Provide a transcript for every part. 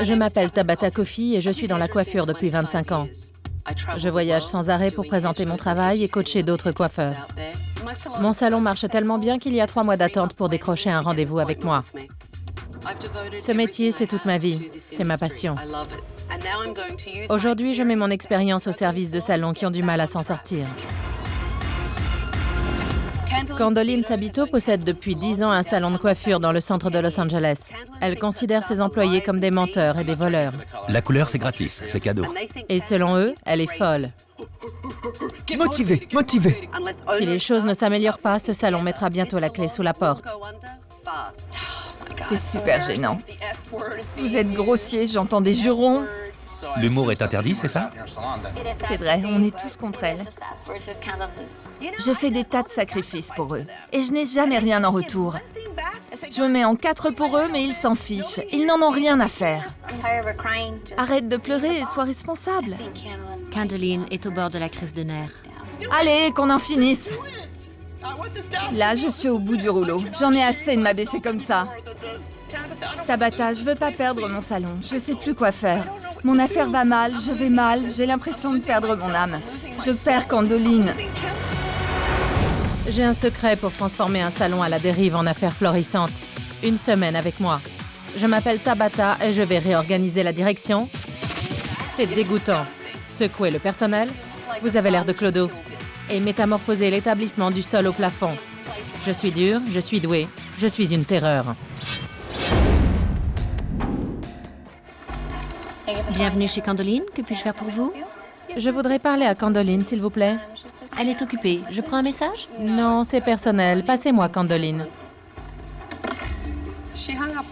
Je m'appelle Tabata Kofi et je suis dans la coiffure depuis 25 ans. Je voyage sans arrêt pour présenter mon travail et coacher d'autres coiffeurs. Mon salon marche tellement bien qu'il y a 3 mois d'attente pour décrocher un rendez-vous avec moi. Ce métier, c'est toute ma vie. C'est ma passion. Aujourd'hui, je mets mon expérience au service de salons qui ont du mal à s'en sortir. Candoline Sabito possède depuis 10 ans un salon de coiffure dans le centre de Los Angeles. Elle considère ses employés comme des menteurs et des voleurs. La couleur, c'est gratis, c'est cadeau. Et selon eux, elle est folle. Motivé, motivé. Si les choses ne s'améliorent pas, ce salon mettra bientôt la clé sous la porte. C'est super gênant. Vous êtes grossier, j'entends des jurons. L'humour est interdit, c'est ça? C'est vrai, on est tous contre elle. Je fais des tas de sacrifices pour eux. Et je n'ai jamais rien en retour. Je me mets en 4 pour eux, mais ils s'en fichent. Ils n'en ont rien à faire. Arrête de pleurer et sois responsable. Candoline est au bord de la crise de nerfs. Allez, qu'on en finisse. Là, je suis au bout du rouleau. J'en ai assez de m'abaisser comme ça. Tabata, je veux pas perdre mon salon. Je sais plus quoi faire. Mon affaire va mal, je vais mal, j'ai l'impression de perdre mon âme. Je perds Candoline. J'ai un secret pour transformer un salon à la dérive en affaire florissante. 1 semaine avec moi. Je m'appelle Tabata et je vais réorganiser la direction. C'est dégoûtant. Secouer le personnel, vous avez l'air de Clodo, et métamorphoser l'établissement du sol au plafond. Je suis dure, je suis douée, je suis une terreur. Bienvenue chez Candoline, que puis-je faire pour vous? Je voudrais parler à Candoline, s'il vous plaît. Elle est occupée. Je prends un message? Non, c'est personnel. Passez-moi Candoline.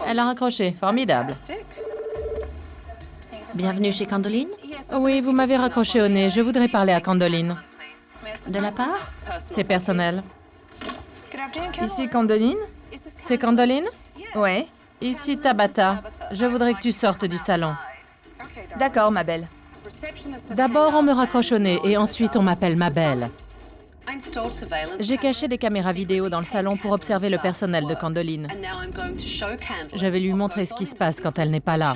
Elle a raccroché. Formidable. Bienvenue chez Candoline? Oui, vous m'avez raccroché au nez. Je voudrais parler à Candoline. De la part? C'est personnel. Ici Candoline? C'est Candoline? Ouais. Ici Tabata. Je voudrais que tu sortes du salon. D'accord, ma belle. D'abord, on me raccroche au nez et ensuite, on m'appelle ma belle. J'ai caché des caméras vidéo dans le salon pour observer le personnel de Candoline. Je vais lui montrer ce qui se passe quand elle n'est pas là.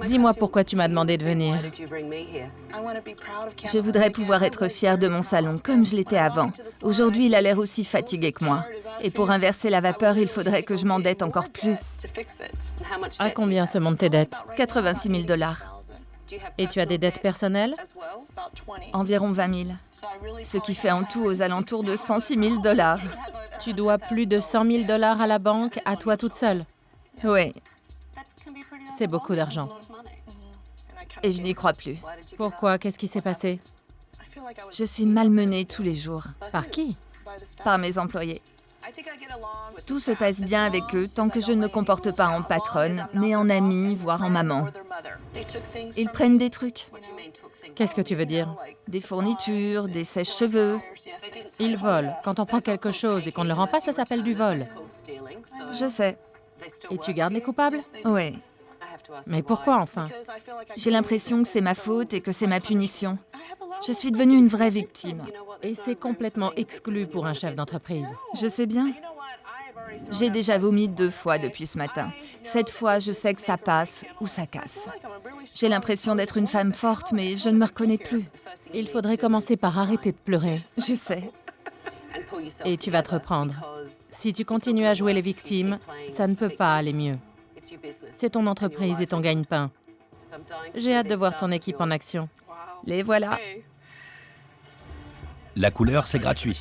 Dis-moi pourquoi tu m'as demandé de venir. Je voudrais pouvoir être fière de mon salon, comme je l'étais avant. Aujourd'hui, il a l'air aussi fatigué que moi. Et pour inverser la vapeur, il faudrait que je m'endette encore plus. À combien se montent tes dettes? 86 000 $. Et tu as des dettes personnelles? Environ 20 000. Ce qui fait en tout aux alentours de 106 000 $. Tu dois plus de 100 000 $ à la banque, à toi toute seule. Oui, C'est beaucoup d'argent. et je n'y crois plus. Pourquoi? Qu'est-ce qui s'est passé? Je suis malmenée tous les jours Par qui? par mes employés. Tout se passe bien avec eux tant que je ne me comporte pas en patronne, mais en amie, voire en maman. Ils prennent des trucs, Qu'est-ce que tu veux dire? des fournitures, des sèches-cheveux. Ils volent. Quand on prend quelque chose et qu'on ne le rend pas, ça s'appelle du vol. Je sais, Et tu gardes les coupables? oui. Mais pourquoi enfin? J'ai l'impression que c'est ma faute et que c'est ma punition. Je suis devenue une vraie victime. Et c'est complètement exclu pour un chef d'entreprise. Je sais bien. J'ai déjà vomi 2 fois depuis ce matin. Cette fois, je sais que ça passe ou ça casse. J'ai l'impression d'être une femme forte, mais je ne me reconnais plus. Il faudrait commencer par arrêter de pleurer. Je sais. Et tu vas te reprendre. Si tu continues à jouer les victimes, ça ne peut pas aller mieux. C'est ton entreprise et ton gagne-pain. J'ai hâte de voir ton équipe en action. Les voilà. La couleur, c'est gratuit.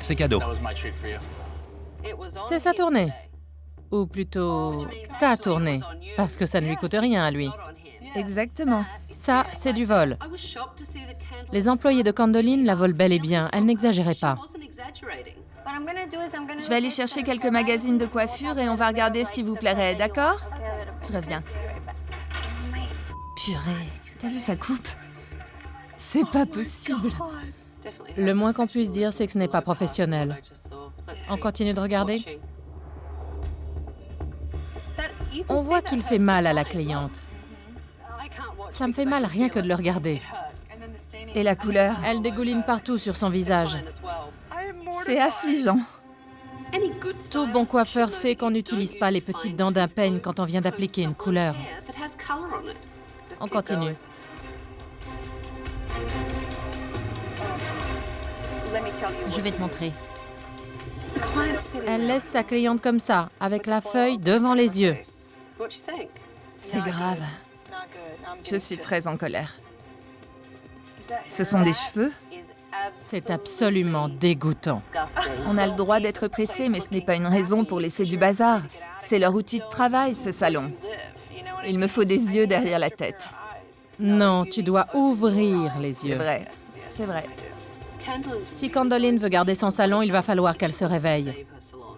C'est cadeau. C'est sa tournée. Ou plutôt, ta tournée. Parce que ça ne lui coûte rien à lui. Exactement. Ça, c'est du vol. Les employés de Candoline la volent bel et bien. Elle n'exagérait pas. Je vais aller chercher quelques magazines de coiffure et on va regarder ce qui vous plairait, d'accord? Je reviens. Purée, t'as vu sa coupe? C'est pas possible. Le moins qu'on puisse dire, c'est que ce n'est pas professionnel. On continue de regarder? On voit qu'il fait mal à la cliente. Ça me fait mal rien que de le regarder. Et la couleur? Elle dégouline partout sur son visage. C'est affligeant. Tout bon coiffeur sait qu'on n'utilise pas les petites dents d'un peigne quand on vient d'appliquer une couleur. On continue. Je vais te montrer. Elle laisse sa cliente comme ça, avec la feuille devant les yeux. C'est grave. Je suis très en colère. Ce sont des cheveux? C'est absolument dégoûtant. On a le droit d'être pressé, mais ce n'est pas une raison pour laisser du bazar. C'est leur outil de travail, ce salon. Il me faut des yeux derrière la tête. Non, tu dois ouvrir les C'est yeux. vrai, c'est vrai. Si Candoline veut garder son salon, il va falloir qu'elle se réveille.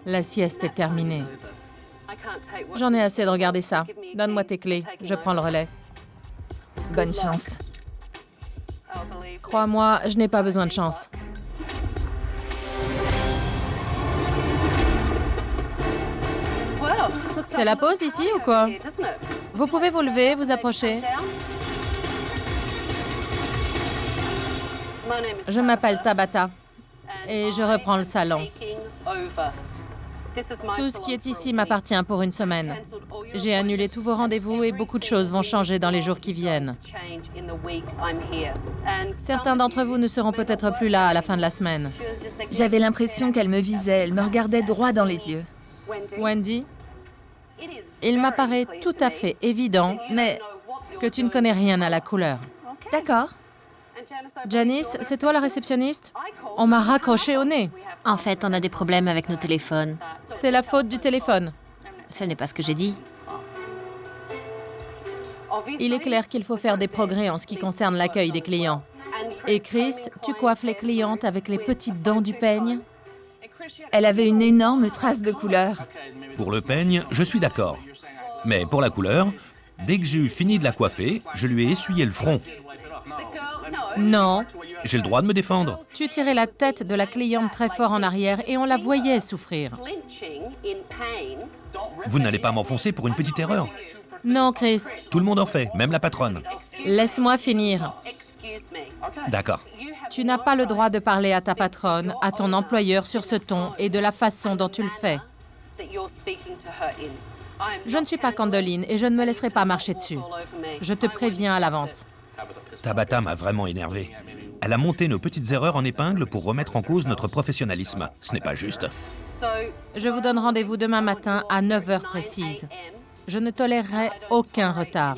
La sieste est terminée. J'en ai assez de regarder ça. Donne-moi tes clés, je prends le relais. Bonne chance. Crois-moi, je n'ai pas besoin de chance. C'est la pause ici ou quoi? Vous pouvez vous lever, vous approcher. Je m'appelle Tabata et je reprends le salon. Tout ce qui est ici m'appartient pour une semaine. J'ai annulé tous vos rendez-vous et beaucoup de choses vont changer dans les jours qui viennent. Certains d'entre vous ne seront peut-être plus là à la fin de la semaine. J'avais l'impression qu'elle me visait, elle me regardait droit dans les yeux. Wendy, il m'apparaît tout à fait évident Mais, que tu ne connais rien à la couleur. d'accord. Janice, c'est toi la réceptionniste? On m'a raccroché au nez. En fait, on a des problèmes avec nos téléphones. C'est la faute du téléphone. Ce n'est pas ce que j'ai dit. Il est clair qu'il faut faire des progrès en ce qui concerne l'accueil des clients. Et Chris, tu coiffes les clientes avec les petites dents du peigne? Elle avait une énorme trace de couleur. Pour le peigne, je suis d'accord. Mais pour la couleur, dès que j'ai eu fini de la coiffer, je lui ai essuyé le front. Non, J'ai le droit de me défendre. tu tirais la tête de la cliente très fort en arrière et on la voyait souffrir. Vous n'allez pas m'enfoncer pour une petite erreur. Non, Chris, Tout le monde en fait, même la patronne. laisse-moi finir. D'accord. Tu n'as pas le droit de parler à ta patronne, à ton employeur sur ce ton et de la façon dont tu le fais. Je ne suis pas Candoline et je ne me laisserai pas marcher dessus. Je te préviens à l'avance. Tabata m'a vraiment énervé. Elle a monté nos petites erreurs en épingle pour remettre en cause notre professionnalisme. Ce n'est pas juste. Je vous donne rendez-vous demain matin à 9h précise. Je ne tolérerai aucun retard.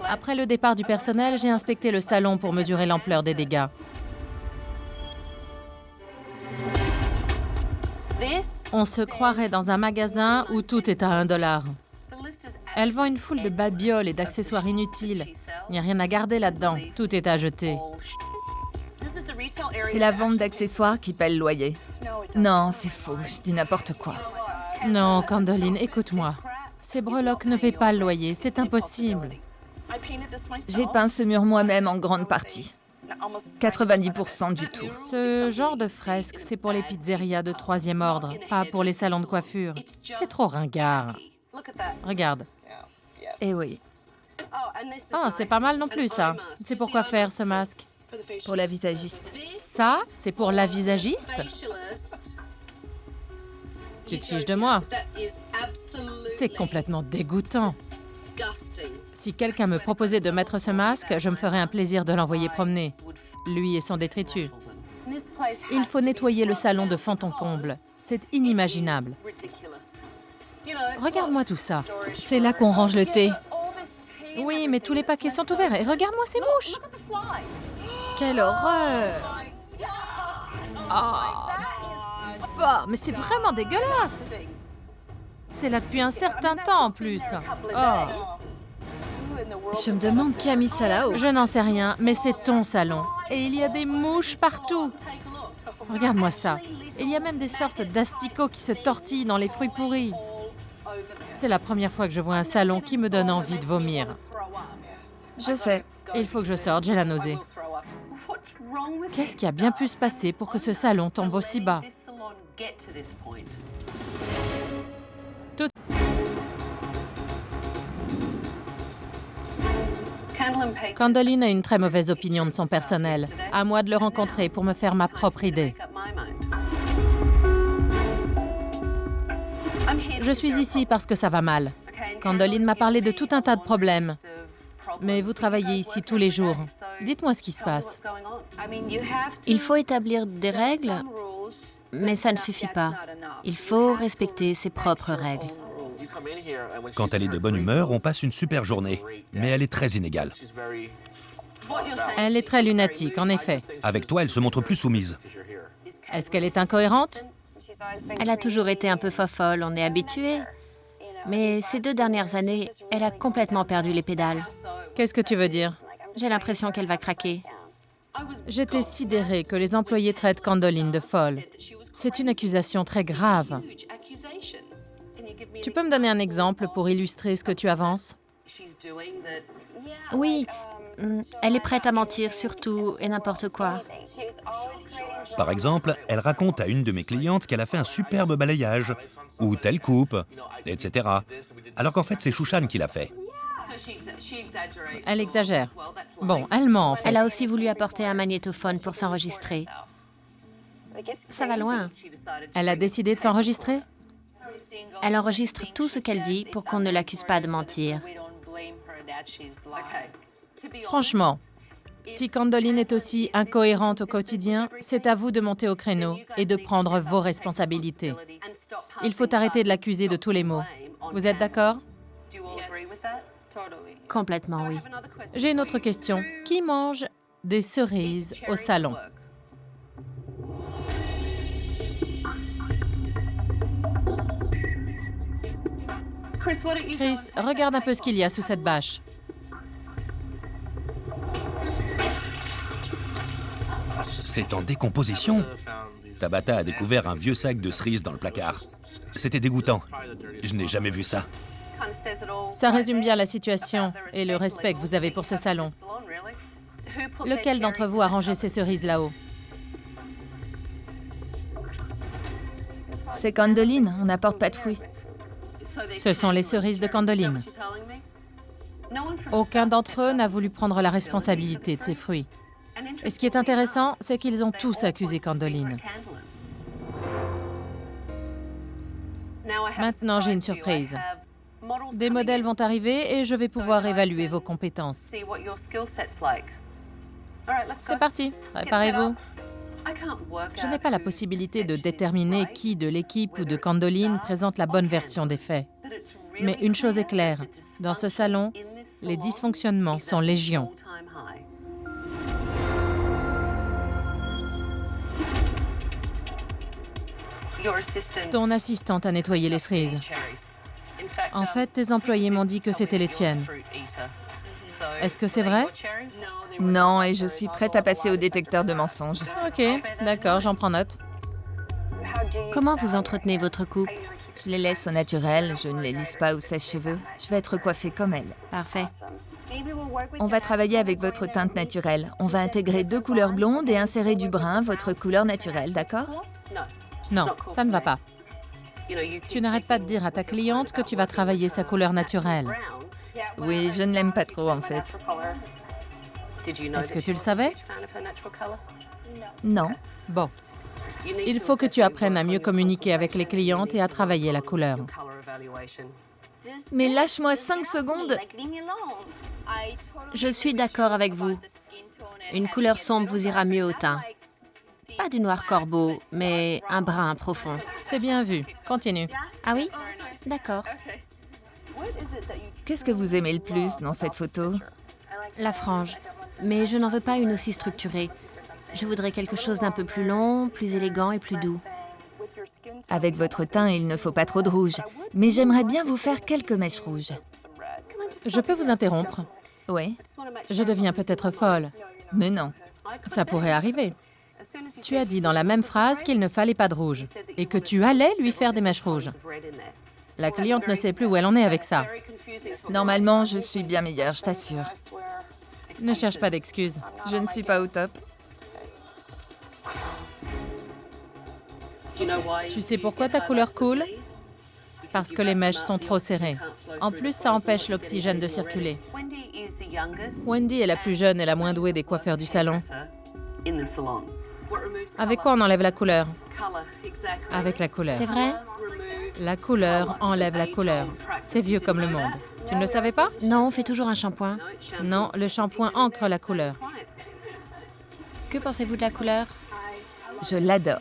Après le départ du personnel, j'ai inspecté le salon pour mesurer l'ampleur des dégâts. On se croirait dans un magasin où tout est à $1. Elle vend une foule de babioles et d'accessoires inutiles. Il n'y a rien à garder là-dedans. Tout est à jeter. C'est la vente d'accessoires qui paie le loyer. Non, c'est faux, je dis n'importe quoi. Non, Candoline, écoute-moi. Ces breloques ne paient pas le loyer. C'est impossible. J'ai peint ce mur moi-même en grande partie. 90% du tout. Ce genre de fresque, c'est pour les pizzerias de 3e ordre, pas pour les salons de coiffure. C'est trop ringard. Regarde. Eh oui, Oh, c'est pas mal non plus, ça. C'est pour quoi faire, ce masque? pour la visagiste. Ça, c'est pour la visagiste? Tu te fiches de moi? C'est complètement dégoûtant. Si quelqu'un me proposait de mettre ce masque, je me ferais un plaisir de l'envoyer promener. Lui et son détritus. Il faut nettoyer le salon de fond en comble. C'est inimaginable. Regarde-moi tout ça. C'est là qu'on range le thé. Oui, mais tous les paquets sont ouverts. Et regarde-moi ces mouches. Quelle horreur! Bah, mais c'est vraiment dégueulasse. C'est là depuis un certain temps en plus. Oh. Je me demande qui a mis ça là-haut. Je n'en sais rien, mais c'est ton salon. Et il y a des mouches partout. Regarde-moi ça. Il y a même des sortes d'asticots qui se tortillent dans les fruits pourris. C'est la première fois que je vois un salon qui me donne envie de vomir. Je sais. Il faut que je sorte, j'ai la nausée. Qu'est-ce qui a bien pu se passer pour que ce salon tombe aussi bas? Candoline a une très mauvaise opinion de son personnel. À moi de le rencontrer pour me faire ma propre idée. Je suis ici parce que ça va mal. Candoline m'a parlé de tout un tas de problèmes. Mais vous travaillez ici tous les jours. Dites-moi ce qui se passe. Il faut établir des règles, mais ça ne suffit pas. Il faut respecter ses propres règles. Quand elle est de bonne humeur, on passe une super journée. Mais elle est très inégale. Elle est très lunatique, en effet. Avec toi, elle se montre plus soumise. Est-ce qu'elle est incohérente? Elle a toujours été un peu fofolle, on est habitué. Mais ces 2 dernières années, elle a complètement perdu les pédales. Qu'est-ce que tu veux dire? J'ai l'impression qu'elle va craquer. J'étais sidérée que les employés traitent Candoline de folle. C'est une accusation très grave. Tu peux me donner un exemple pour illustrer ce que tu avances? Oui, elle est prête à mentir sur tout et n'importe quoi. Par exemple, elle raconte à une de mes clientes qu'elle a fait un superbe balayage, ou telle coupe, etc. Alors qu'en fait, c'est Shushan qui l'a fait. Elle exagère. Bon, elle ment en fait. Elle a aussi voulu apporter un magnétophone pour s'enregistrer. Ça va loin. Elle a décidé de s'enregistrer? Elle enregistre tout ce qu'elle dit pour qu'on ne l'accuse pas de mentir. Franchement, si Candoline est aussi incohérente au quotidien, c'est à vous de monter au créneau et de prendre vos responsabilités. Il faut arrêter de l'accuser de tous les maux. Vous êtes d'accord? Complètement, oui. J'ai une autre question. Qui mange des cerises au salon? Chris, regarde un peu ce qu'il y a sous cette bâche. C'est en décomposition. Tabata a découvert un vieux sac de cerises dans le placard. C'était dégoûtant. Je n'ai jamais vu ça. Ça résume bien la situation et le respect que vous avez pour ce salon. Lequel d'entre vous a rangé ces cerises là-haut? C'est Candoline, on n'apporte pas de fruits. Ce sont les cerises de Candoline. Aucun d'entre eux n'a voulu prendre la responsabilité de ces fruits. Et ce qui est intéressant, c'est qu'ils ont tous accusé Candoline. Maintenant, j'ai une surprise. Des modèles vont arriver et je vais pouvoir évaluer vos compétences. C'est parti, préparez-vous. Je n'ai pas la possibilité de déterminer qui de l'équipe ou de Candoline présente la bonne version des faits. Mais une chose est claire, dans ce salon, les dysfonctionnements sont légion. Ton assistante a nettoyé les cerises. En fait, tes employés m'ont dit que c'était les tiennes. Est-ce que c'est vrai? Non, et je suis prête à passer au détecteur de mensonges. Ok, d'accord, j'en prends note. Comment vous entretenez votre coupe? Je les laisse au naturel, je ne les lisse pas au sèche-cheveux. Je vais être coiffée comme elle. Parfait. On va travailler avec votre teinte naturelle. On va intégrer 2 couleurs blondes et insérer du brun, votre couleur naturelle, d'accord? Non, ça ne va pas. Tu n'arrêtes pas de dire à ta cliente que tu vas travailler sa couleur naturelle. Oui, je ne l'aime pas trop en fait. Est-ce que tu le savais? Non. Bon. Il faut que tu apprennes à mieux communiquer avec les clientes et à travailler la couleur. Mais lâche-moi 5 secondes. Je suis d'accord avec vous. Une couleur sombre vous ira mieux au teint. Pas du noir corbeau, mais un brun profond. C'est bien vu. Continue. Ah oui? D'accord. Qu'est-ce que vous aimez le plus dans cette photo? La frange. Mais je n'en veux pas une aussi structurée. Je voudrais quelque chose d'un peu plus long, plus élégant et plus doux. Avec votre teint, il ne faut pas trop de rouge. Mais j'aimerais bien vous faire quelques mèches rouges. Je peux vous interrompre? Oui? Je deviens peut-être folle. Mais non. Ça pourrait arriver. Tu as dit dans la même phrase qu'il ne fallait pas de rouge et que tu allais lui faire des mèches rouges. La cliente ne sait plus où elle en est avec ça. Normalement, je suis bien meilleure, je t'assure. Ne cherche pas d'excuses. Je ne suis pas au top. Tu sais pourquoi ta couleur coule? Parce que les mèches sont trop serrées. En plus, ça empêche l'oxygène de circuler. Wendy est la plus jeune et la moins douée des coiffeurs du salon. Avec quoi on enlève la couleur? Avec la couleur. C'est vrai? La couleur enlève la couleur. C'est vieux comme le monde. Tu ne le savais pas? Non, on fait toujours un shampoing. Non, le shampoing ancre la couleur. Que pensez-vous de la couleur? Je l'adore.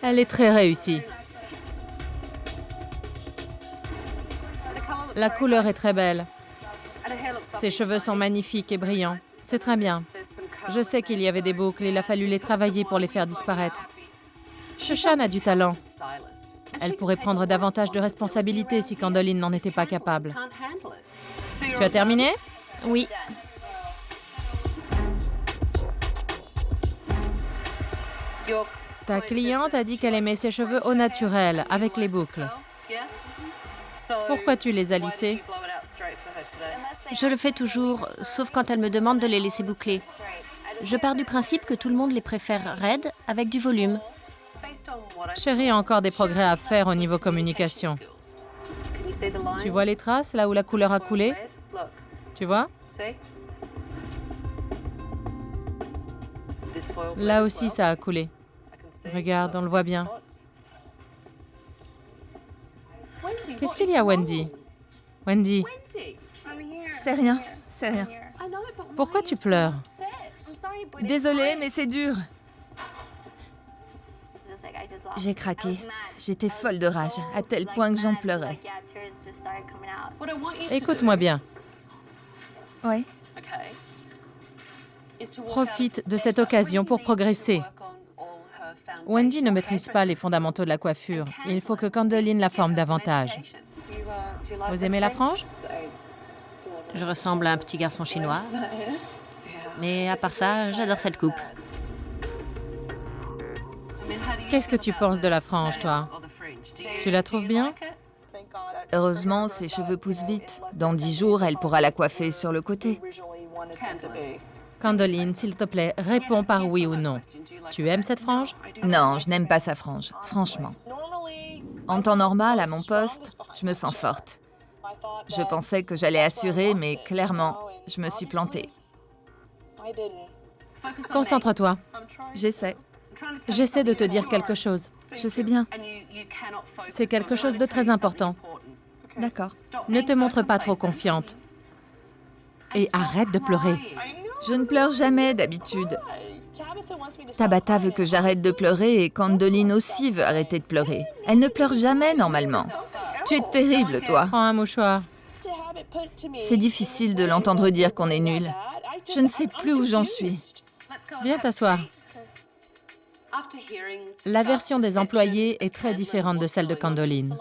Elle est très réussie. La couleur est très belle. Ses cheveux sont magnifiques et brillants. C'est très bien. Je sais qu'il y avait des boucles, il a fallu les travailler pour les faire disparaître. Shushan a du talent. Elle pourrait prendre davantage de responsabilités si Candoline n'en était pas capable. Tu as terminé? Oui. Ta cliente a dit qu'elle aimait ses cheveux au naturel, avec les boucles. Pourquoi tu les as lissés? Je le fais toujours, sauf quand elle me demande de les laisser boucler. Je pars du principe que tout le monde les préfère raides, avec du volume. Chérie a encore des progrès à faire au niveau communication. Tu vois les traces, là où la couleur a coulé? Tu vois? Là aussi, ça a coulé. Regarde, on le voit bien. Qu'est-ce qu'il y a, Wendy? Wendy, C'est rien, c'est rien. pourquoi tu pleures? Désolée, mais c'est dur. J'ai craqué. J'étais folle de rage, à tel point que j'en pleurais. Écoute-moi bien. Ouais. Profite de cette occasion pour progresser. Wendy ne maîtrise pas les fondamentaux de la coiffure. Il faut que Candoline la forme davantage. Vous aimez la frange? Je ressemble à un petit garçon chinois. Mais à part ça, j'adore cette coupe. Qu'est-ce que tu penses de la frange, toi? Tu la trouves bien? Heureusement, ses cheveux poussent vite. Dans 10 jours, elle pourra la coiffer sur le côté. Candoline, s'il te plaît, réponds par oui ou non. Tu aimes cette frange? Non, je n'aime pas sa frange, franchement. En temps normal, à mon poste, je me sens forte. Je pensais que j'allais assurer, mais clairement, je me suis plantée. Concentre-toi. J'essaie. J'essaie de te dire quelque chose. Je sais bien. C'est quelque chose de très important. D'accord. Ne te montre pas trop confiante. Et arrête de pleurer. Je ne pleure jamais d'habitude. Tabata veut que j'arrête de pleurer et Candoline aussi veut arrêter de pleurer. Elle ne pleure jamais normalement. Tu es terrible, toi. Prends un mouchoir. C'est difficile de l'entendre dire qu'on est nul. Je ne sais plus où j'en suis. Viens t'asseoir. La version des employés est très différente de celle de Candoline.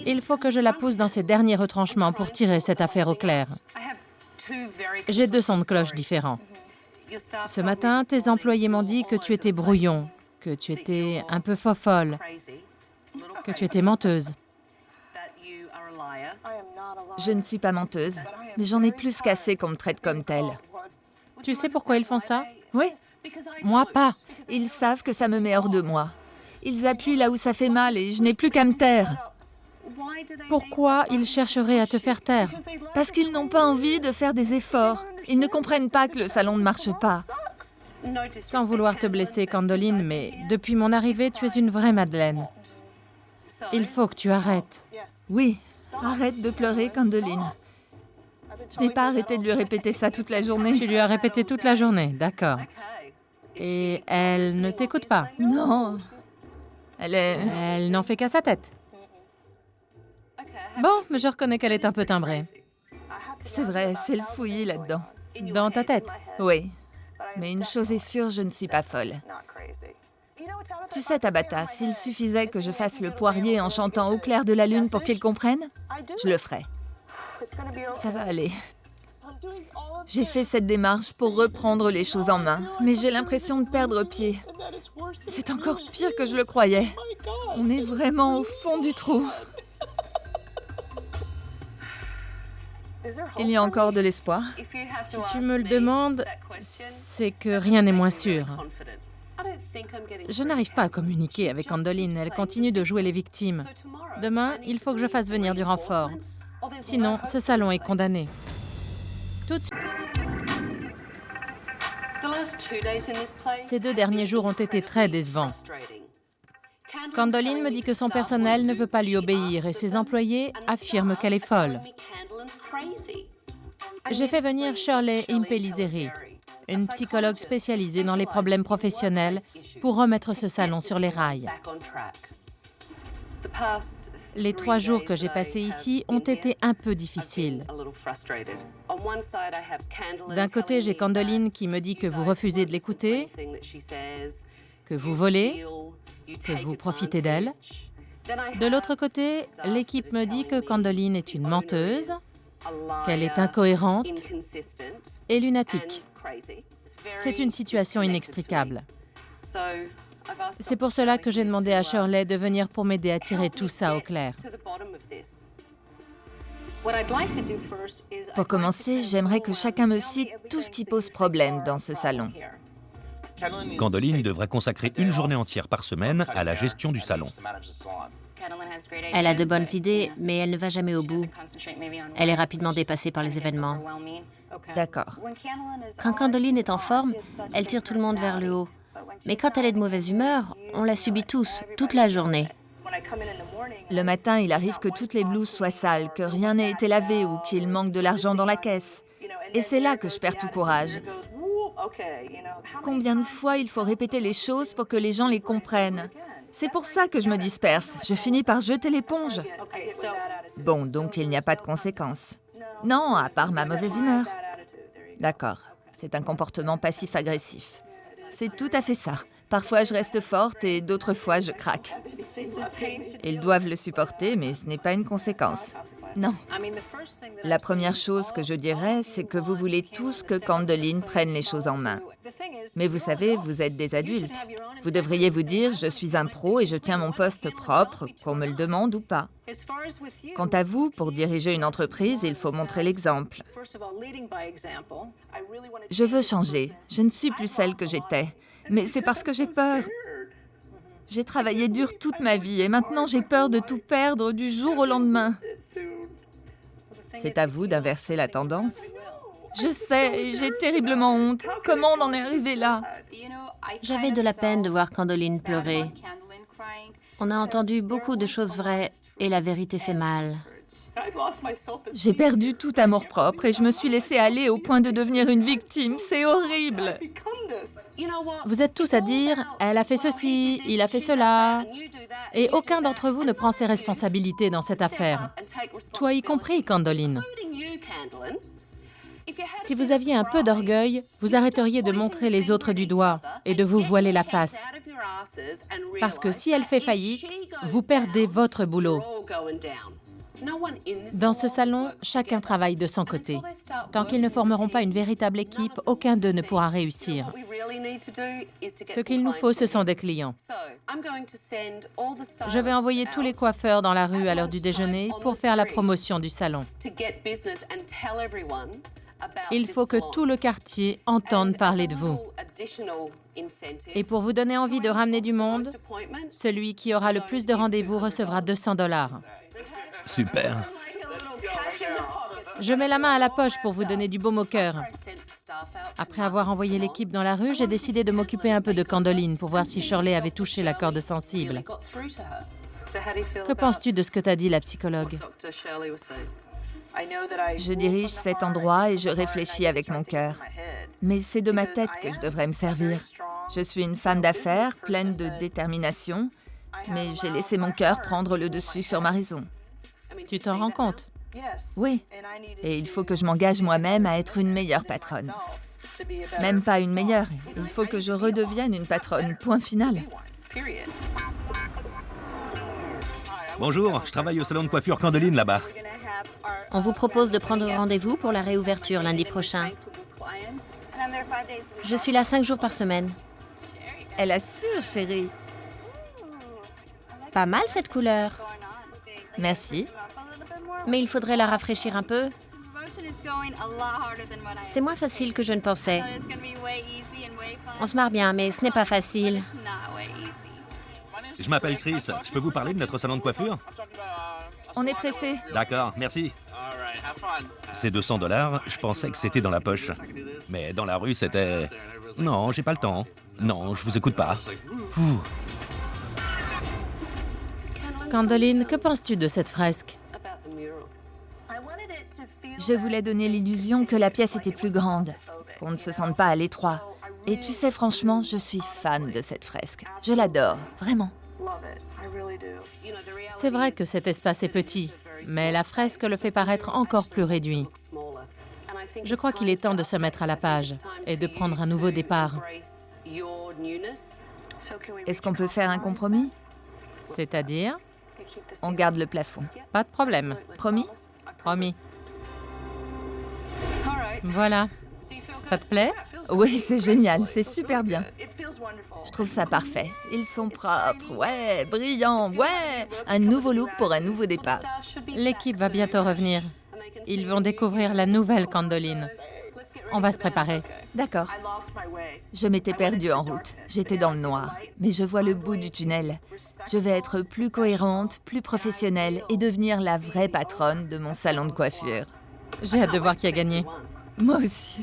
Il faut que je la pousse dans ses derniers retranchements pour tirer cette affaire au clair. J'ai 2 sons de cloche différents. Ce matin, tes employés m'ont dit que tu étais brouillon, que tu étais un peu fofolle, que tu étais menteuse. Je ne suis pas menteuse, mais j'en ai plus qu'assez qu'on me traite comme telle. Tu sais pourquoi ils font ça? Oui, Moi, pas. ils savent que ça me met hors de moi. Ils appuient là où ça fait mal et je n'ai plus qu'à me taire. Pourquoi ils chercheraient à te faire taire? Parce qu'ils n'ont pas envie de faire des efforts. Ils ne comprennent pas que le salon ne marche pas. Sans vouloir te blesser, Candoline, mais depuis mon arrivée, tu es une vraie Madeleine. Il faut que tu arrêtes. Oui, arrête de pleurer, Candoline. Je n'ai pas arrêté de lui répéter ça toute la journée. Tu lui as répété toute la journée, d'accord. Et elle ne t'écoute pas? Non, elle est... Elle n'en fait qu'à sa tête. Bon, mais je reconnais qu'elle est un peu timbrée. C'est vrai, c'est le fouillis là-dedans. Dans ta tête. Oui, mais une chose est sûre, je ne suis pas folle. Tu sais, Tabata, s'il suffisait que je fasse le poirier en chantant au clair de la lune pour qu'il comprenne, je le ferais. Ça va aller. J'ai fait cette démarche pour reprendre les choses en main, mais j'ai l'impression de perdre pied. C'est encore pire que je le croyais. On est vraiment au fond du trou. Il y a encore de l'espoir. Si tu me le demandes, c'est que rien n'est moins sûr. Je n'arrive pas à communiquer avec Candoline. Elle continue de jouer les victimes. Demain, il faut que je fasse venir du renfort. Sinon, ce salon est condamné. Tout de suite. Ces 2 derniers jours ont été très décevants. Candoline me dit que son personnel ne veut pas lui obéir et ses employés affirment qu'elle est folle. J'ai fait venir Shirley Impellizzeri, une psychologue spécialisée dans les problèmes professionnels, pour remettre ce salon sur les rails. Les 3 jours que j'ai passés ici ont été un peu difficiles. D'un côté, j'ai Candoline qui me dit que vous refusez de l'écouter, que vous volez, que vous profitez d'elle. De l'autre côté, l'équipe me dit que Candoline est une menteuse, qu'elle est incohérente et lunatique. C'est une situation inextricable. C'est pour cela que j'ai demandé à Shirley de venir pour m'aider à tirer tout ça au clair. Pour commencer, j'aimerais que chacun me cite tout ce qui pose problème dans ce salon. Candoline devrait consacrer une journée entière par semaine à la gestion du salon. Elle a de bonnes idées, mais elle ne va jamais au bout. Elle est rapidement dépassée par les événements. D'accord. Quand Candoline est en forme, elle tire tout le monde vers le haut. Mais quand elle est de mauvaise humeur, on la subit tous, toute la journée. Le matin, il arrive que toutes les blouses soient sales, que rien n'ait été lavé ou qu'il manque de l'argent dans la caisse. Et c'est là que je perds tout courage. Combien de fois il faut répéter les choses pour que les gens les comprennent? C'est pour ça que je me disperse. Je finis par jeter l'éponge. Bon, donc il n'y a pas de conséquences. Non, à part ma mauvaise humeur. D'accord, c'est un comportement passif-agressif. C'est tout à fait ça. Parfois, je reste forte et d'autres fois, je craque. Ils doivent le supporter, mais ce n'est pas une conséquence. Non. La première chose que je dirais, c'est que vous voulez tous que Candoline prenne les choses en main. Mais vous savez, vous êtes des adultes. Vous devriez vous dire, je suis un pro et je tiens mon poste propre, qu'on me le demande ou pas. Quant à vous, pour diriger une entreprise, il faut montrer l'exemple. Je veux changer. Je ne suis plus celle que j'étais. Mais c'est parce que j'ai peur. J'ai travaillé dur toute ma vie et maintenant j'ai peur de tout perdre du jour au lendemain. C'est à vous d'inverser la tendance. Je sais, j'ai terriblement honte. Comment on en est arrivé là? J'avais de la peine de voir Candoline pleurer. On a entendu beaucoup de choses vraies et la vérité fait mal. J'ai perdu tout amour-propre et je me suis laissée aller au point de devenir une victime. C'est horrible. Vous êtes tous à dire « elle a fait ceci, il a fait cela ». Et aucun d'entre vous ne prend ses responsabilités dans cette affaire. Toi y compris, Candoline. Si vous aviez un peu d'orgueil, vous arrêteriez de montrer les autres du doigt et de vous voiler la face. Parce que si elle fait faillite, vous perdez votre boulot. Dans ce salon, chacun travaille de son côté. Tant qu'ils ne formeront pas une véritable équipe, aucun d'eux ne pourra réussir. Ce qu'il nous faut, ce sont des clients. Je vais envoyer tous les coiffeurs dans la rue à l'heure du déjeuner pour faire la promotion du salon. Il faut que tout le quartier entende parler de vous. Et pour vous donner envie de ramener du monde, celui qui aura le plus de rendez-vous recevra $200. Super. Je mets la main à la poche pour vous donner du baume au cœur. Après avoir envoyé l'équipe dans la rue, j'ai décidé de m'occuper un peu de Candoline pour voir si Shirley avait touché la corde sensible. Que penses-tu de ce que t'a dit la psychologue? Je dirige cet endroit et je réfléchis avec mon cœur. Mais c'est de ma tête que je devrais me servir. Je suis une femme d'affaires, pleine de détermination, mais j'ai laissé mon cœur prendre le dessus sur ma raison. Tu t'en rends compte? Oui, et il faut que je m'engage moi-même à être une meilleure patronne. Même pas une meilleure, il faut que je redevienne une patronne, point final. Bonjour, je travaille au salon de coiffure Candoline là-bas. On vous propose de prendre rendez-vous pour la réouverture lundi prochain. Je suis là 5 jours par semaine. Elle assure, chérie. Pas mal cette couleur. Merci. Mais il faudrait la rafraîchir un peu. C'est moins facile que je ne pensais. On se marre bien, mais ce n'est pas facile. Je m'appelle Chris. Je peux vous parler de notre salon de coiffure? On est pressé. D'accord, merci. Ces $200, je pensais que c'était dans la poche. Mais dans la rue, c'était... Non, j'ai pas le temps. Non, je vous écoute pas. Candoline, que penses-tu de cette fresque? Je voulais donner l'illusion que la pièce était plus grande, qu'on ne se sente pas à l'étroit. Et tu sais, franchement, je suis fan de cette fresque. Je l'adore, vraiment. C'est vrai que cet espace est petit, mais la fresque le fait paraître encore plus réduit. Je crois qu'il est temps de se mettre à la page et de prendre un nouveau départ. Est-ce qu'on peut faire un compromis? C'est-à-dire? On garde le plafond. Pas de problème. Promis? Promis. Voilà. Ça te plaît? Oui, c'est génial, c'est super bien. Je trouve ça parfait. Ils sont propres, ouais, brillants, ouais. Un nouveau look pour un nouveau départ. L'équipe va bientôt revenir. Ils vont découvrir la nouvelle Candoline. On va se préparer. D'accord. Je m'étais perdue en route. J'étais dans le noir. Mais je vois le bout du tunnel. Je vais être plus cohérente, plus professionnelle et devenir la vraie patronne de mon salon de coiffure. J'ai hâte de voir qui a gagné. Moi aussi.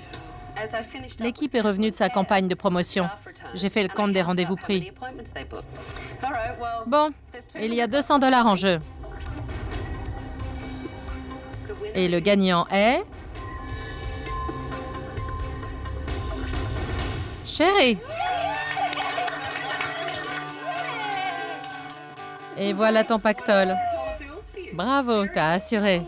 L'équipe est revenue de sa campagne de promotion. J'ai fait le compte des rendez-vous pris. Bon, il y a 200 $ en jeu. Et le gagnant est... Chérie. Et voilà ton pactole. Bravo, t'as assuré.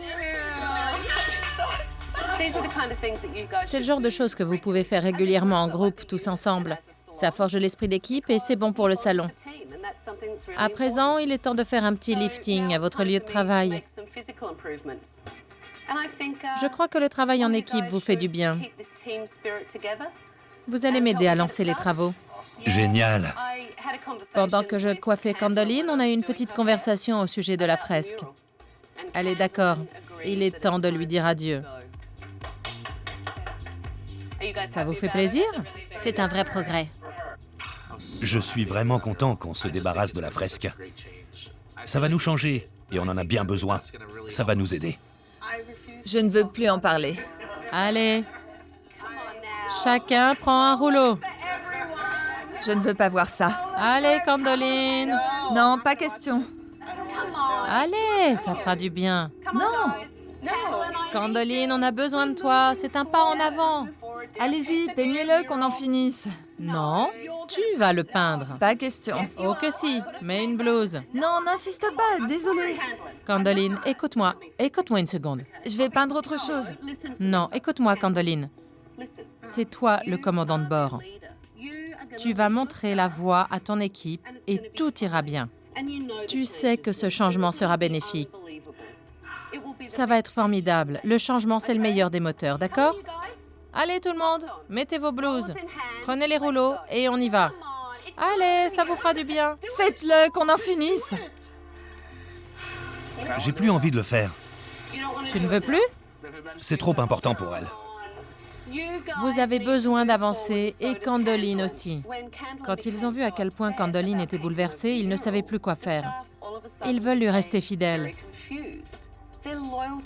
C'est le genre de choses que vous pouvez faire régulièrement en groupe, tous ensemble. Ça forge l'esprit d'équipe et c'est bon pour le salon. À présent, il est temps de faire un petit lifting à votre lieu de travail. Je crois que le travail en équipe vous fait du bien. Vous allez m'aider à lancer les travaux. Génial. Pendant que je coiffais Candoline, on a eu une petite conversation au sujet de la fresque. Elle est d'accord. Il est temps de lui dire adieu. Ça vous fait plaisir? C'est un vrai progrès. Je suis vraiment content qu'on se débarrasse de la fresque. Ça va nous changer et on en a bien besoin. Ça va nous aider. Je ne veux plus en parler. Allez. Chacun prend un rouleau. Je ne veux pas voir ça. Allez, Candoline. Non, pas question. Allez, ça te fera du bien. Non. Candoline, on a besoin de toi. C'est un pas en avant. Allez-y, peignez-le, qu'on en finisse. Non, tu vas le peindre. Pas question. Oh que si, mets une blouse. Non, n'insiste pas, désolée. Candoline, écoute-moi. Écoute-moi une seconde. Je vais peindre autre chose. Non, écoute-moi, Candoline. C'est toi le commandant de bord. Tu vas montrer la voie à ton équipe et tout ira bien. Tu sais que ce changement sera bénéfique. Ça va être formidable. Le changement, c'est le meilleur des moteurs, d'accord? Allez tout le monde, mettez vos blouses. Prenez les rouleaux et on y va. Allez, ça vous fera du bien. Faites-le, qu'on en finisse. J'ai plus envie de le faire. Tu ne veux plus? C'est trop important pour elle. Vous avez besoin d'avancer et Candoline aussi. Quand ils ont vu à quel point Candoline était bouleversée, ils ne savaient plus quoi faire. Ils veulent lui rester fidèles.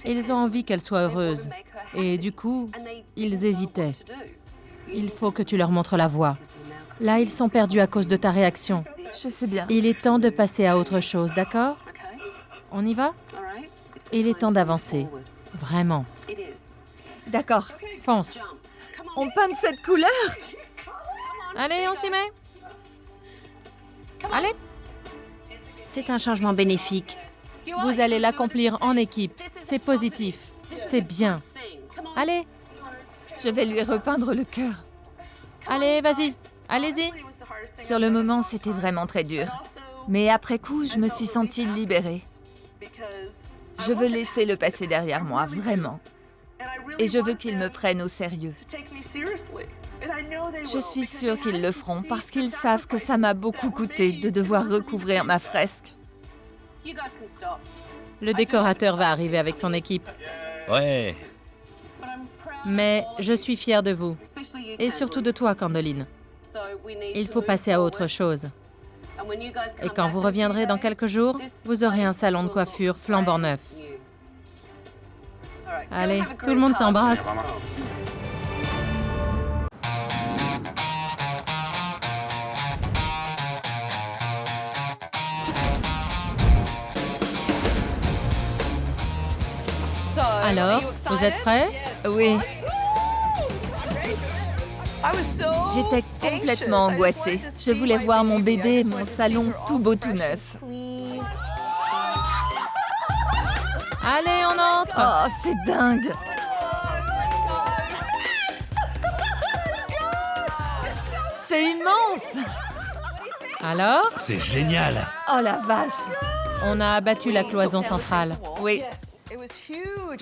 Ils ont envie qu'elle soit heureuse. Et du coup, ils hésitaient. Il faut que tu leur montres la voie. Là, ils sont perdus à cause de ta réaction. Je sais bien. Il est temps de passer à autre chose, d'accord? On y va? Il est temps d'avancer. Vraiment. D'accord. Fonce. On peint de cette couleur? Allez, on s'y met. Allez. C'est un changement bénéfique. Vous allez l'accomplir en équipe. C'est positif. C'est bien. Allez. Je vais lui repeindre le cœur. Allez, vas-y. Allez-y. Sur le moment, c'était vraiment très dur. Mais après coup, je me suis sentie libérée. Je veux laisser le passé derrière moi, vraiment. Et je veux qu'ils me prennent au sérieux. Je suis sûre qu'ils le feront parce qu'ils savent que ça m'a beaucoup coûté de devoir recouvrir ma fresque. Le décorateur va arriver avec son équipe. Ouais. Mais je suis fière de vous. Et surtout de toi, Candoline. Il faut passer à autre chose. Et quand vous reviendrez dans quelques jours, vous aurez un salon de coiffure flambant neuf. Allez, tout le monde s'embrasse. Alors, vous êtes prêts? Oui. J'étais complètement angoissée. Je voulais voir mon bébé, mon salon tout beau, tout neuf. Allez, on entre! Oh, c'est dingue! C'est immense! Alors, C'est génial! Oh la vache! on a abattu la cloison centrale. Oui,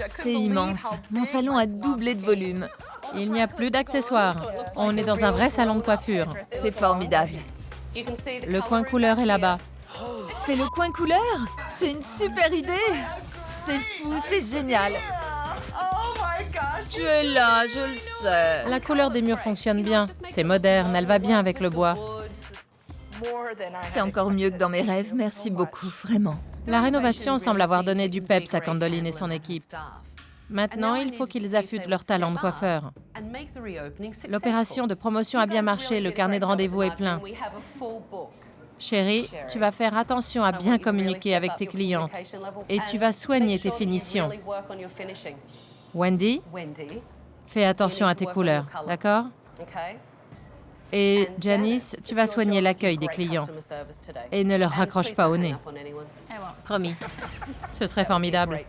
c'est immense. Mon salon a doublé de volume. Il n'y a plus d'accessoires. On est dans un vrai salon de coiffure. C'est formidable. Le coin couleur est là-bas. C'est le coin couleur? C'est une super idée! C'est fou, c'est génial! Tu es là, je le sais. La couleur des murs fonctionne bien. C'est moderne, elle va bien avec le bois. C'est encore mieux que dans mes rêves. Merci beaucoup, vraiment. La rénovation semble avoir donné du peps à Candoline et son équipe. Maintenant, il faut qu'ils affûtent leur talent de coiffeur. L'opération de promotion a bien marché, le carnet de rendez-vous est plein. Chérie, tu vas faire attention à bien communiquer avec tes clientes et tu vas soigner tes finitions. Wendy, fais attention à tes couleurs, d'accord? Et Janice, tu vas soigner l'accueil des clients et ne leur raccroche pas au nez. Promis. Ce serait formidable.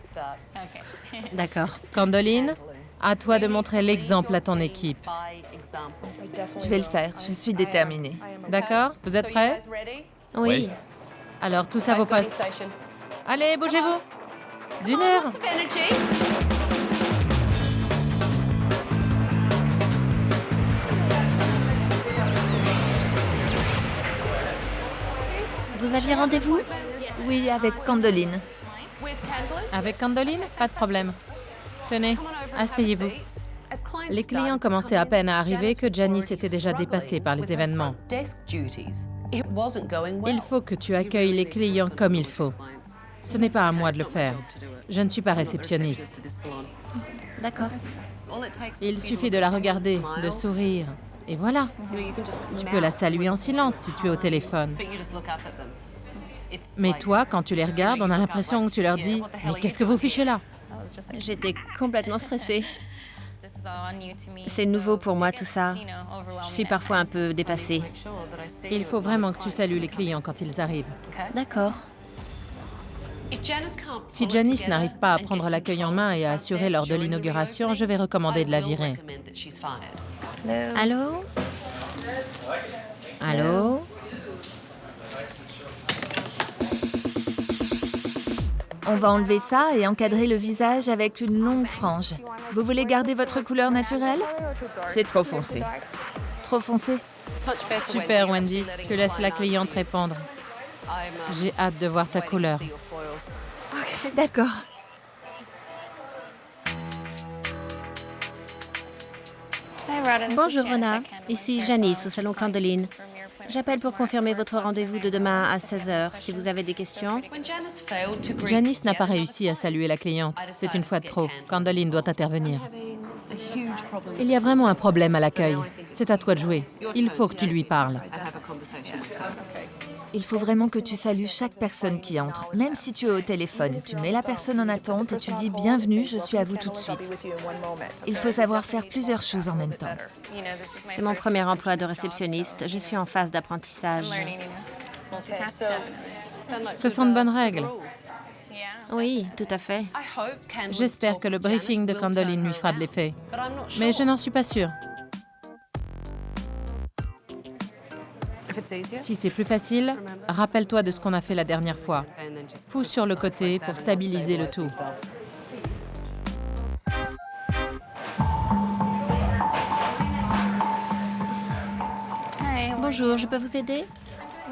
D'accord. Candoline, à toi de montrer l'exemple à ton équipe. Je vais le faire, je suis déterminée. D'accord? Vous êtes prêts? Oui. Alors, tous à vos postes. Allez, bougez-vous. D'une heure. Vous aviez rendez-vous? Oui, avec Candoline. Avec Candoline? Pas de problème. Tenez, asseyez-vous. Les clients commençaient à peine à arriver que Janice était déjà dépassée par les événements. Il faut que tu accueilles les clients comme il faut. Ce n'est pas à moi de le faire. Je ne suis pas réceptionniste. D'accord. Il suffit de la regarder, de sourire. Et voilà. Tu peux la saluer en silence si tu es au téléphone. Mais toi, quand tu les regardes, on a l'impression que tu leur dis « Mais qu'est-ce que vous fichez là ?» J'étais complètement stressée. C'est nouveau pour moi tout ça. Je suis parfois un peu dépassée. Il faut vraiment que tu salues les clients quand ils arrivent. D'accord. Si Janice n'arrive pas à prendre l'accueil en main et à assurer lors de l'inauguration, je vais recommander de la virer. Allô? Allô? On va enlever ça et encadrer le visage avec une longue frange. Vous voulez garder votre couleur naturelle? C'est trop foncé. Trop foncé? Super, Wendy. Tu laisses la cliente répondre. J'ai hâte de voir ta couleur. D'accord. Bonjour Rona, ici Janice au salon Candoline. J'appelle pour confirmer votre rendez-vous de demain à 16h si vous avez des questions. Janice n'a pas réussi à saluer la cliente. C'est une fois de trop. Candoline doit intervenir. Il y a vraiment un problème à l'accueil. C'est à toi de jouer. Il faut que tu lui parles. Il faut vraiment que tu salues chaque personne qui entre, même si tu es au téléphone. Tu mets la personne en attente et tu dis « Bienvenue, je suis à vous tout de suite ». Il faut savoir faire plusieurs choses en même temps. C'est mon premier emploi de réceptionniste. Je suis en phase d'apprentissage. Ce sont de bonnes règles. Oui, tout à fait. J'espère que le briefing de Candoline lui fera de l'effet. Mais je n'en suis pas sûre. Si c'est plus facile, rappelle-toi de ce qu'on a fait la dernière fois. Pousse sur le côté pour stabiliser le tout. Bonjour, je peux vous aider?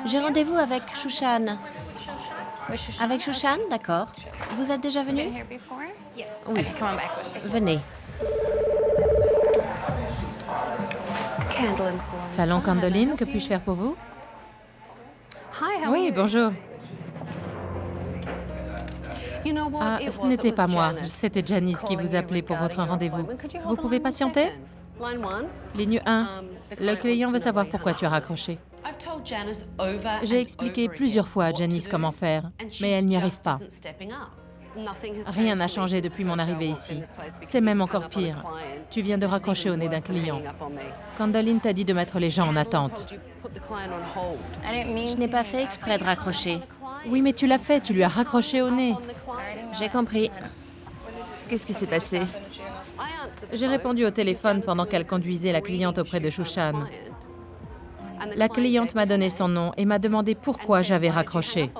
J'ai rendez-vous avec Shushan. Avec Shushan? D'accord. Vous êtes déjà venu? Oui. Venez. Salon Candoline, que puis-je faire pour vous? Oui, bonjour. Ah, ce n'était pas moi. C'était Janice qui vous appelait pour votre rendez-vous. Vous pouvez patienter? Ligne 1. Le client veut savoir pourquoi tu as raccroché. J'ai expliqué plusieurs fois à Janice comment faire, mais elle n'y arrive pas. Rien n'a changé depuis mon arrivée ici. C'est même encore pire. Tu viens de raccrocher au nez d'un client. Candoline t'a dit de mettre les gens en attente. Je n'ai pas fait exprès de raccrocher. Oui, mais tu l'as fait, tu lui as raccroché au nez. J'ai compris. Qu'est-ce qui s'est passé? J'ai répondu au téléphone pendant qu'elle conduisait la cliente auprès de Shushan. La cliente m'a donné son nom et m'a demandé pourquoi j'avais raccroché.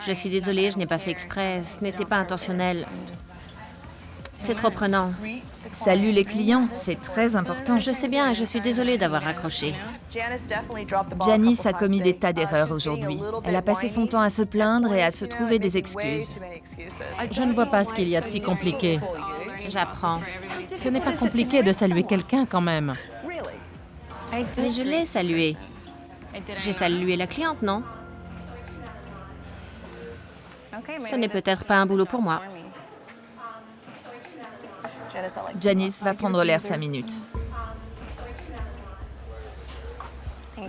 Je suis désolée, je n'ai pas fait exprès. Ce n'était pas intentionnel. C'est trop prenant. Salut les clients, c'est très important. Je sais bien et je suis désolée d'avoir raccroché. Janice a commis des tas d'erreurs aujourd'hui. Elle a passé son temps à se plaindre et à se trouver des excuses. Je ne vois pas ce qu'il y a de si compliqué. J'apprends. Ce n'est pas compliqué de saluer quelqu'un quand même. Mais je l'ai salué. J'ai salué la cliente, non? Ce n'est peut-être pas un boulot pour moi. Janice va prendre l'air 5 minutes.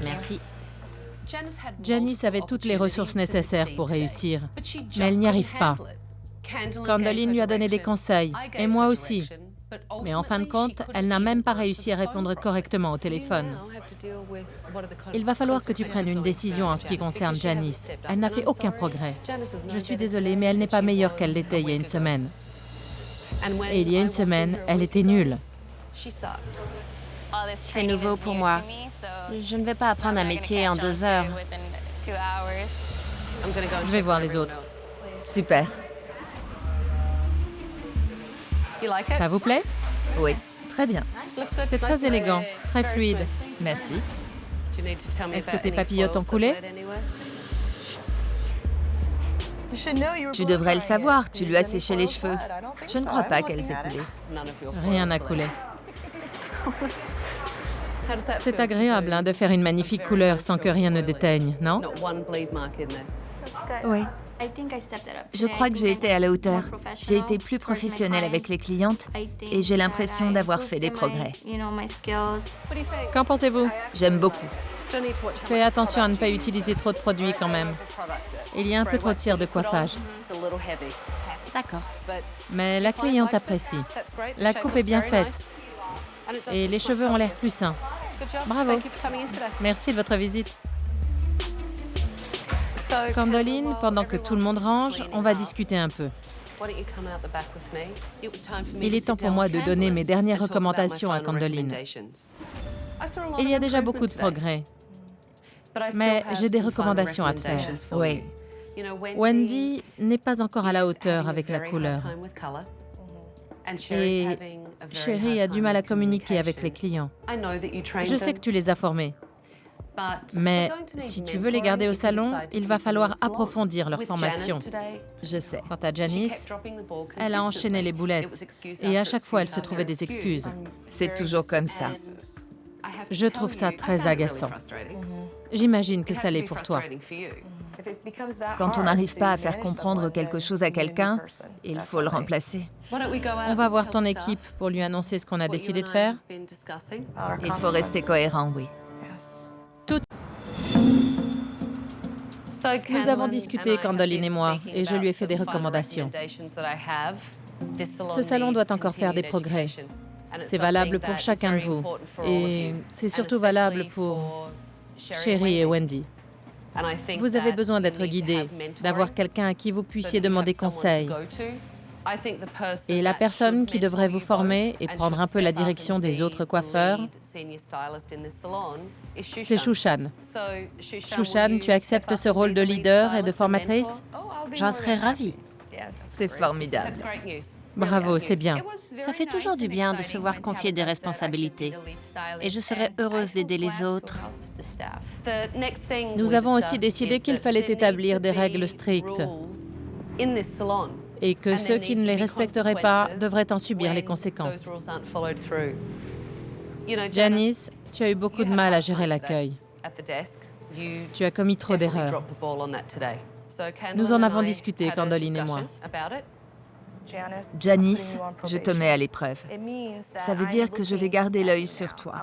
Merci. Janice avait toutes les ressources nécessaires pour réussir, mais elle n'y arrive pas. Candoline lui a donné des conseils, et moi aussi. Mais en fin de compte, elle n'a même pas réussi à répondre correctement au téléphone. Il va falloir que tu prennes une décision en ce qui concerne Janice. Elle n'a fait aucun progrès. Je suis désolée, mais elle n'est pas meilleure qu'elle l'était il y a une semaine. Et il y a une semaine, elle était nulle. C'est nouveau pour moi. Je ne vais pas apprendre un métier en 2 heures. Je vais voir les autres. Super. Ça vous plaît? Oui, très bien. C'est très élégant, très fluide. Merci. Est-ce que tes papillotes ont coulé? Tu devrais le savoir, tu lui as séché les cheveux. Je ne crois pas qu'elles aient coulé. Rien n'a coulé. C'est agréable de faire une magnifique couleur sans que rien ne déteigne, non? Oui. Je crois que j'ai été à la hauteur. J'ai été plus professionnelle avec les clientes et j'ai l'impression d'avoir fait des progrès. Qu'en pensez-vous? J'aime beaucoup. Fais attention à ne pas utiliser trop de produits quand même. Il y a un peu trop de cire de coiffage. D'accord. Mais la cliente apprécie. La coupe est bien faite. Et les cheveux ont l'air plus sains. Bravo. Merci de votre visite. Candoline, pendant que tout le monde range, on va discuter un peu. Il est temps pour moi de donner mes dernières recommandations à Candoline. Il y a déjà beaucoup de progrès, mais j'ai des recommandations à te faire. Oui. Wendy n'est pas encore à la hauteur avec la couleur. Et Sherry a du mal à communiquer avec les clients. Je sais que tu les as formés. Mais si tu veux les garder au salon, il va falloir approfondir leur formation. Je sais. Quant à Janice, elle a enchaîné les boulettes et à chaque fois elle se trouvait des excuses. C'est toujours comme ça. Je trouve ça très agaçant. J'imagine que ça l'est pour toi. Quand on n'arrive pas à faire comprendre quelque chose à quelqu'un, il faut le remplacer. On va voir ton équipe pour lui annoncer ce qu'on a décidé de faire. Il faut rester cohérent, oui. Nous avons discuté, Candoline et moi, et je lui ai fait des recommandations. Ce salon doit encore faire des progrès. C'est valable pour chacun de vous. Et c'est surtout valable pour Sherry et Wendy. Vous avez besoin d'être guidé, d'avoir quelqu'un à qui vous puissiez demander conseil. Et la personne qui devrait vous former et prendre un peu la direction des autres coiffeurs, c'est Shushan. Shushan, tu acceptes ce rôle de leader et de formatrice? J'en serais ravie. C'est formidable. Bravo, c'est bien. Ça fait toujours du bien de se voir confier des responsabilités. Et je serais heureuse d'aider les autres. Nous avons aussi décidé qu'il fallait établir des règles strictes et que ceux qui ne les respecteraient pas devraient en subir les conséquences. Janice, tu as eu beaucoup de mal à gérer l'accueil. Tu as commis trop d'erreurs. Nous en avons discuté, Candoline et moi. Janice, je te mets à l'épreuve. Ça veut dire que je vais garder l'œil sur toi.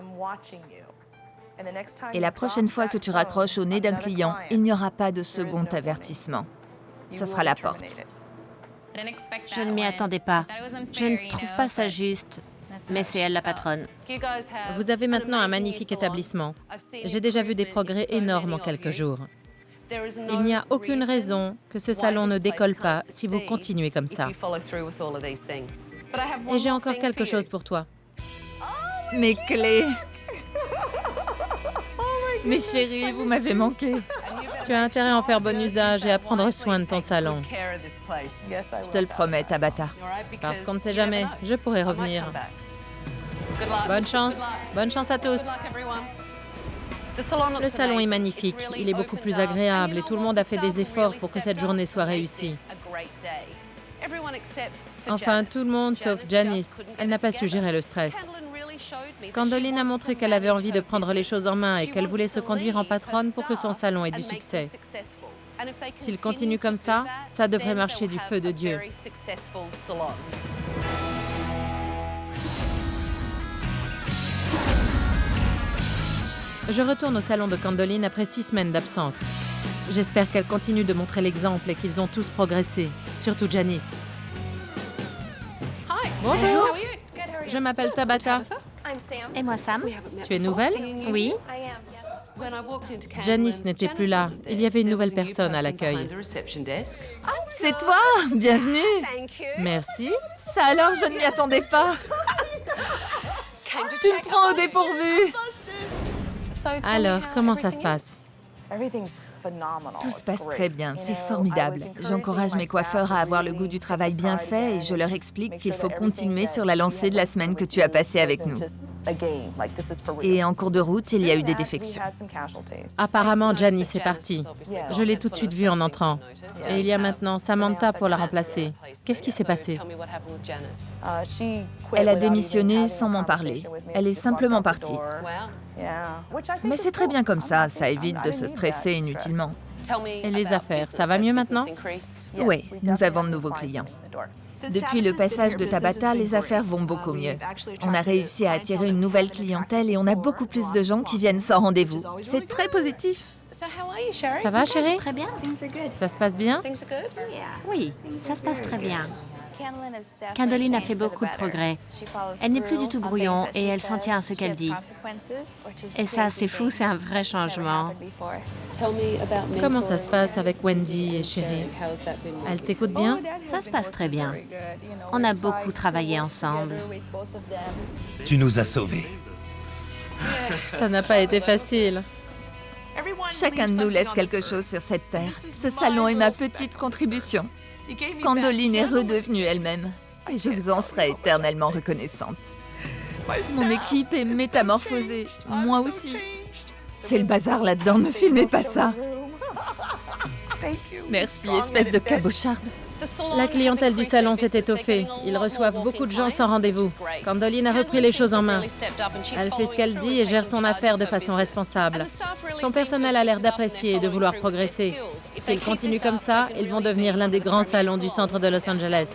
Et la prochaine fois que tu raccroches au nez d'un client, il n'y aura pas de second avertissement. Ça sera la porte. Je ne m'y attendais pas. Je ne trouve pas ça juste, mais c'est elle la patronne. Vous avez maintenant un magnifique établissement. J'ai déjà vu des progrès énormes en quelques jours. Il n'y a aucune raison que ce salon ne décolle pas si vous continuez comme ça. Et j'ai encore quelque chose pour toi. Mes clés. Mes chéris, vous m'avez manqué. Tu as intérêt à en faire bon usage et à prendre soin de ton salon. Je te le promets, Tabata. Parce qu'on ne sait jamais, je pourrais revenir. Bonne chance à tous. Le salon est magnifique, il est beaucoup plus agréable et tout le monde a fait des efforts pour que cette journée soit réussie. Enfin, tout le monde sauf Janice. Elle n'a pas su gérer le stress. Candoline a montré qu'elle avait envie de prendre les choses en main et qu'elle voulait se conduire en patronne pour que son salon ait du succès. S'il continue comme ça devrait marcher du feu de Dieu. Je retourne au salon de Candoline après 6 semaines d'absence. J'espère qu'elle continue de montrer l'exemple et qu'ils ont tous progressé, surtout Janice. Bonjour, je m'appelle Tabata. Et moi, Sam? Tu es nouvelle? Oui. Janice n'était plus là. Il y avait une nouvelle personne à l'accueil. C'est toi? Bienvenue. Merci. Ça alors, je ne m'y attendais pas. Tu me prends au dépourvu. Alors, comment ça se passe? Tout se passe très bien, c'est formidable. J'encourage mes coiffeurs à avoir le goût du travail bien fait et je leur explique qu'il faut continuer sur la lancée de la semaine que tu as passée avec nous. Et en cours de route, il y a eu des défections. Apparemment, Janice est partie. Je l'ai tout de suite vue en entrant. Et il y a maintenant Samantha pour la remplacer. Qu'est-ce qui s'est passé? Elle a démissionné sans m'en parler. Elle est simplement partie. Mais c'est très bien comme ça évite de se stresser inutilement. Et les affaires, ça va mieux maintenant? Oui, nous avons de nouveaux clients. Depuis le passage de Tabata, les affaires vont beaucoup mieux. On a réussi à attirer une nouvelle clientèle et on a beaucoup plus de gens qui viennent sans rendez-vous. C'est très positif. Ça va, chérie? Très bien. Ça se passe bien? Oui, ça se passe très bien. Candoline a fait beaucoup de progrès. Elle n'est plus du tout brouillon et elle s'en tient à ce qu'elle dit. Et ça, c'est fou, c'est un vrai changement. Comment ça se passe avec Wendy et Chérie? Elle t'écoute bien? Ça se passe très bien. On a beaucoup travaillé ensemble. Tu nous as sauvés. Ça n'a pas été facile. Chacun de nous laisse quelque chose sur cette terre. Ce salon est ma petite contribution. Candoline est redevenue elle-même. Et je vous en serai éternellement reconnaissante. Mon équipe est métamorphosée. Moi aussi. C'est le bazar là-dedans, ne filmez pas ça. Merci, espèce de cabocharde. La clientèle du salon s'est étoffée. Ils reçoivent beaucoup de gens sans rendez-vous. Candoline a repris les choses en main. Elle fait ce qu'elle dit et gère son affaire de façon responsable. Son personnel a l'air d'apprécier et de vouloir progresser. S'ils continuent comme ça, ils vont devenir l'un des grands salons du centre de Los Angeles.